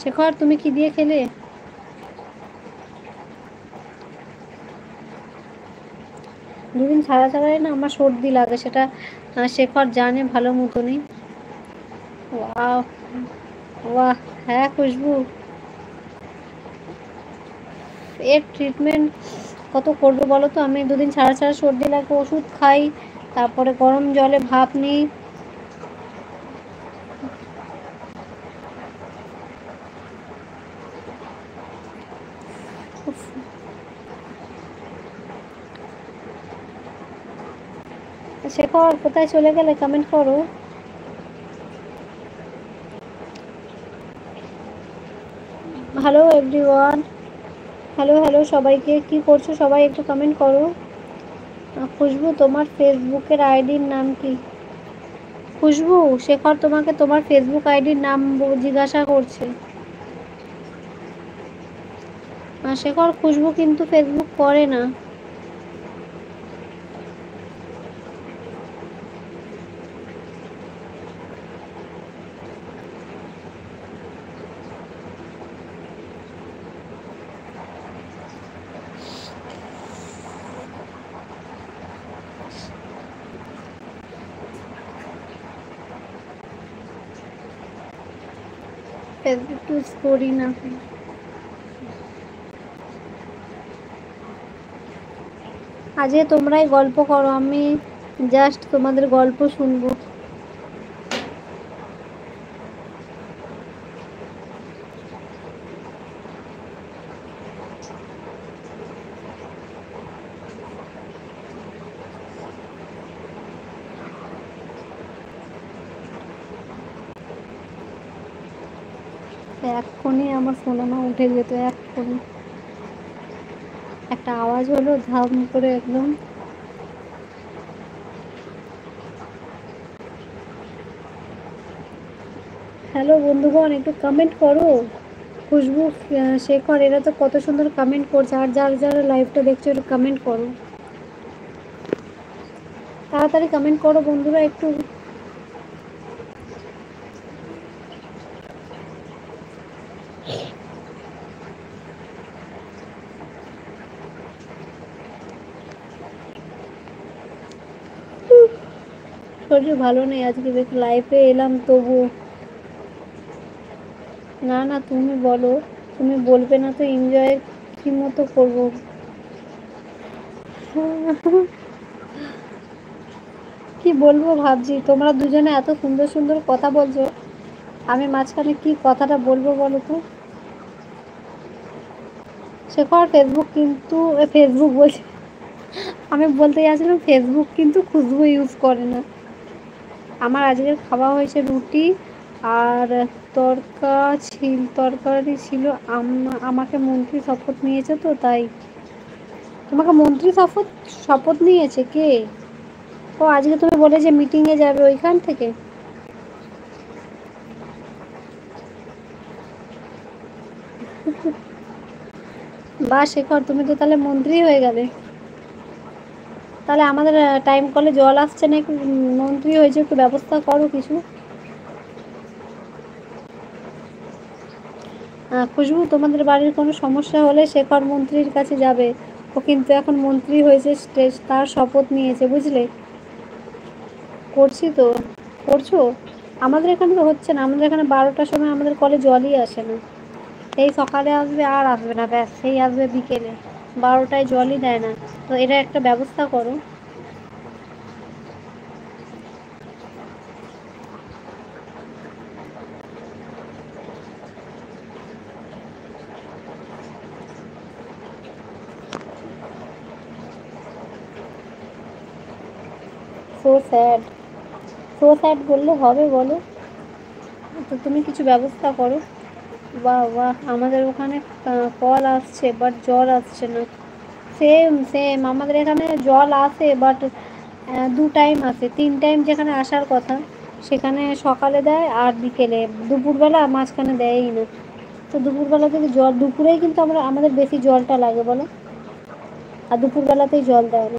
শেখর তুমি কি দিয়ে খেলে? দুদিন ছাড়া ছাড়াই না আমার সর্দি লাগে, সেটা শেখর জানে ভালো মতনই। ওয়াও, বাহ, হ্যাঁ খুশবু, এর ট্রিটমেন্ট কত করবো বলো তো? আমি দুদিন ছাড়া ছাড়া সর্দি লাগে ওষুধ খাই, তারপরে গরম জলে ভাপ নিই। শেখর কোথায় চলে গেলে? কমেন্ট করো। হ্যালো এভরিওয়ান, হ্যালো হ্যালো সবাইকে, কি করছো সবাই একটু কমেন্ট করো। খুশবু তোমার ফেসবুকের আইডির নাম কি? খুশবু, শেখর তোমাকে তোমার ফেসবুক আইডির নাম জিজ্ঞাসা করছে। শেখর, খুশবু কিন্তু ফেসবুক করে না। ফেসবুক ইউজ করি না। আজকে তোমরাই গল্প করো, আমি জাস্ট তোমাদের গল্প শুনবো। এক্ষুনি আমার সোনামা উঠে যেত, এক্ষুনি একটা আওয়াজ হলো ধাম করে একদম। হ্যালো বন্ধুগণ, একটু কমেন্ট করো। খুশবু, শেখর, এরা তো কত সুন্দর কমেন্ট করছে, আর যারা যারা লাইভটা দেখছো একটু কমেন্ট করো, তাড়াতাড়ি কমেন্ট করো বন্ধুরা একটু। শরীর ভালো নেই আজকে, বেশ লাইভে এলাম তবু। না না, তুমি বলো, তুমি বলবে না তো এনজয় কি মতো করবো? কি বলবো ভাবছি, তোমরা দুজনে এত সুন্দর সুন্দর কথা বলছো, আমি মাঝখানে কি কথাটা বলবো বলো তো? শেখর, ফেসবুক কিন্তু, ফেসবুক বলছি, আমি বলতে যাচ্ছিলাম ফেসবুক কিন্তু খুশবু ইউজ করে না। আমার আজকে খাওয়া হয়েছে রুটি আর তরকারি ছিল। আমাকে মন্ত্রী শপথ নিয়েছে তো তাই। তোমাকে মন্ত্রী শপথ শপথ নিয়েছে কে? ও, আজকে তুমি বলে যে মিটিংয়ে যাবে ওইখান থেকে। বা শেখর, তুমি তো তাহলে মন্ত্রী হয়ে গেলে। তাহলে আমাদের টাইম কলে জল আসছে না, একটু মন্ত্রী হয়েছে, একটু ব্যবস্থা করো কিছু। খুশবু, তোমাদের বাড়ির কোনো সমস্যা হলে শেখর মন্ত্রীর কাছে যাবে, ও কিন্তু এখন মন্ত্রী হয়েছে, তার শপথ নিয়েছে, বুঝলে? করছি তো। করছো? আমাদের এখানে তো হচ্ছে না, আমাদের এখানে 12টার সময় আমাদের কলে জলই আসে না। এই সকালে আসবে আর আসবে না, ব্যাস সেই আসবে বিকেলে, 12টায় জলই দেয় না। তো এটা একটা ব্যবস্থা করো। সো স্যাড, সো স্যাড বললে হবে বলো? তো তুমি কিছু ব্যবস্থা করো। বাহ বাহ, আমাদের ওখানে কল আসছে বাট জল আসছে না। সেম সেম, আমাদের এখানে জল আসে বাট 2 টাইম আসে, 3 টাইম যেখানে আসার কথা সেখানে সকালে দেয় আর বিকেলে, দুপুরবেলা মাঝখানে দেয়ই না। তো দুপুরবেলা থেকে জল, দুপুরেই কিন্তু আমাদের বেশি জলটা লাগে বলো, আর দুপুরবেলাতেই জল দেয় না।